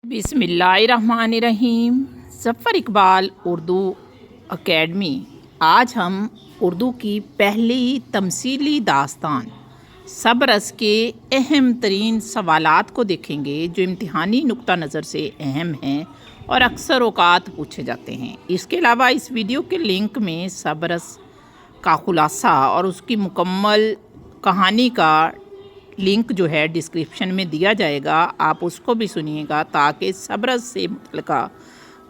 बिस्मिल्लाहिर्रहमानिर्रहीम। ज़फ़र इकबाल उर्दू अकेडमी। आज हम उर्दू की पहली तमसीली दास्तान सबरस के अहम तरीन सवालात को देखेंगे जो इम्तिहानी नुक्ता नज़र से अहम हैं और अक्सर औक़ात पूछे जाते हैं। इसके अलावा इस वीडियो के लिंक में सबरस का खुलासा और उसकी मुकम्मल कहानी का लिंक जो है डिस्क्रिप्शन में दिया जाएगा, आप उसको भी सुनिएगा ताकि सबरस से मुतल्लिका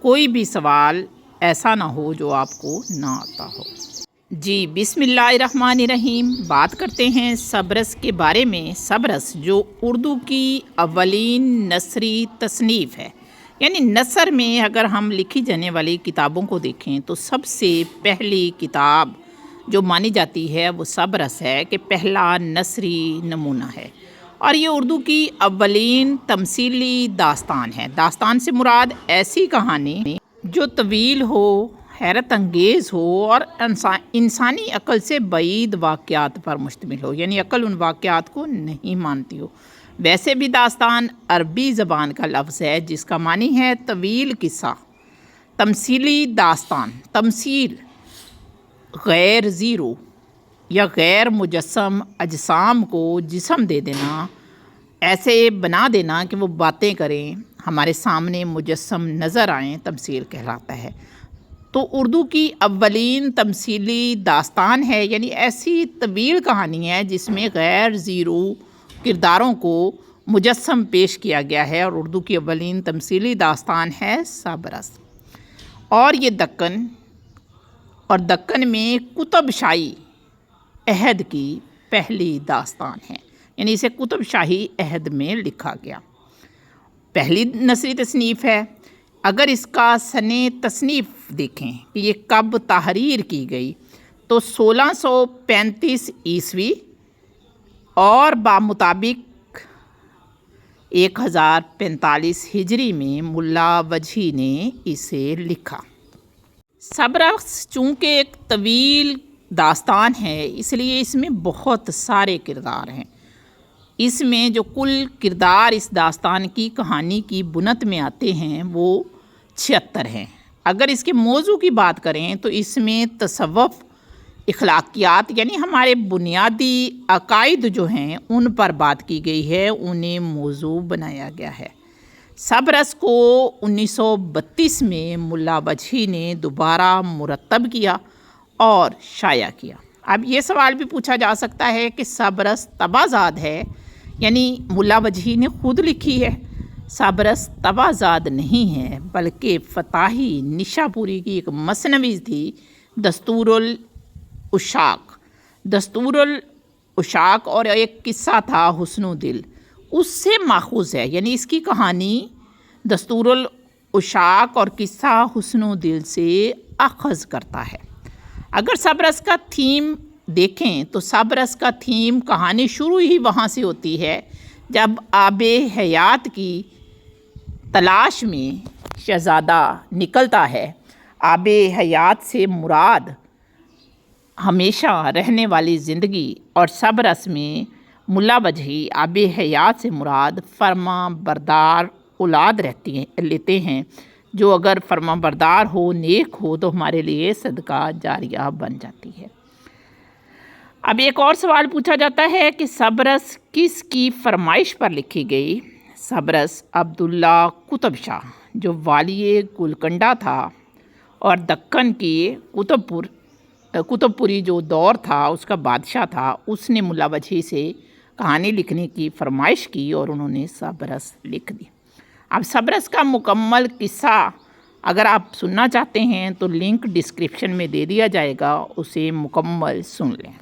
कोई भी सवाल ऐसा ना हो जो आपको ना आता हो। जी बिस्मिल्लाहिर्रहमानिर्रहीम। बात करते हैं सबरस के बारे में। सबरस जो उर्दू की अव्वलीन नसरी तसनीफ़ है, यानी नसर में अगर हम लिखी जाने वाली किताबों को देखें तो सबसे पहली किताब जो मानी जाती है वो सबरस है कि पहला नसरी नमूना है और ये उर्दू की अव्वलीन तमसीली दास्तान है। दास्तान से मुराद ऐसी कहानी जो तवील हो, हैरत अंगेज़ हो और इंसानी अक़ल से बईद वाक़यात पर मुश्तमिल हो, यानी अक़ल उन वाक़यात को नहीं मानती हो। वैसे भी दास्तान अरबी ज़बान का लफ्ज़ है जिसका मानी है तवील किस्सा। तमसीली दास्तान, तमसील गैर ज़ीरो या गैर मुजस्सम अजसाम को जिस्म दे देना, ऐसे बना देना कि वो बातें करें, हमारे सामने मुजस्सम नज़र आएँ, तमसील कहलाता है। तो उर्दू की अव्वलीन तमसीली दास्तान है, यानी ऐसी तवील कहानी है जिसमें गैर ज़ीरो किरदारों को मुजस्सम पेश किया गया है और उर्दू की अव्वलीन तमसीली दास्तान है सबरस। और ये दक्कन में कुतुब शाही अहद की पहली दास्तान है, यानी इसे कुतुब शाही अहद में लिखा गया। पहली नसरी तसनीफ़ है। अगर इसका सने तसनीफ़ देखें कि ये कब तहरीर की गई तो 1635 ईस्वी और बामुताबिक 1045 हिजरी में मुल्ला वजही ने इसे लिखा। सबरस चूँकि एक तवील दास्तान है इसलिए इसमें बहुत सारे किरदार हैं। इसमें जो कुल किरदार इस दास्तान की कहानी की बुनत में आते हैं वो 76 हैं। अगर इसके मौजू की बात करें तो इसमें तसव्वुफ़, इखलाकियात यानी हमारे बुनियादी अकायद जो हैं उन पर बात की गई है, उन्हें मौजू बनाया गया है। सबरस को 1932 में मुल्ला वजही ने दोबारा मुरतब किया और शाया किया। अब ये सवाल भी पूछा जा सकता है कि सबरस तबाज़ाद है, यानी मुल्ला वजही ने ख़ुद लिखी है। सबरस तबाज़ाद नहीं है बल्कि फ़ताही निशापुरी की एक मसनवी थी, दस्तूरुल उशाक और एक किस्सा था हुस्नो दिल, उससे माखूज़ है, यानी इसकी कहानी दस्तूरुल उशाक और किस्सा हुस्नो दिल से अख़ज़ करता है। अगर सबरस का थीम देखें तो सबरस का थीम कहानी शुरू ही वहाँ से होती है जब आबे हयात की तलाश में शहज़ादा निकलता है। आबे हयात से मुराद हमेशा रहने वाली ज़िंदगी और सबरस में मुल्ला वजही आबे हयात से मुराद फर्मा बरदार औलाद लेते हैं जो अगर फर्मा बरदार हो, नेक हो तो हमारे लिए सदका जारिया बन जाती है। अब एक और सवाल पूछा जाता है कि सबरस किस की फरमाइश पर लिखी गई। सबरस अब्दुल्ला कुतुब शाह जो वालिए गुलकंडा था और दक्कन की कुतुबपुरी जो दौर था उसका बादशाह था, उसने मुल्ला वजही से कहानी लिखने की फरमाइश की और उन्होंने सबरस लिख दी। अब सबरस का मुकम्मल किस्सा अगर आप सुनना चाहते हैं तो लिंक डिस्क्रिप्शन में दे दिया जाएगा, उसे मुकम्मल सुन लें।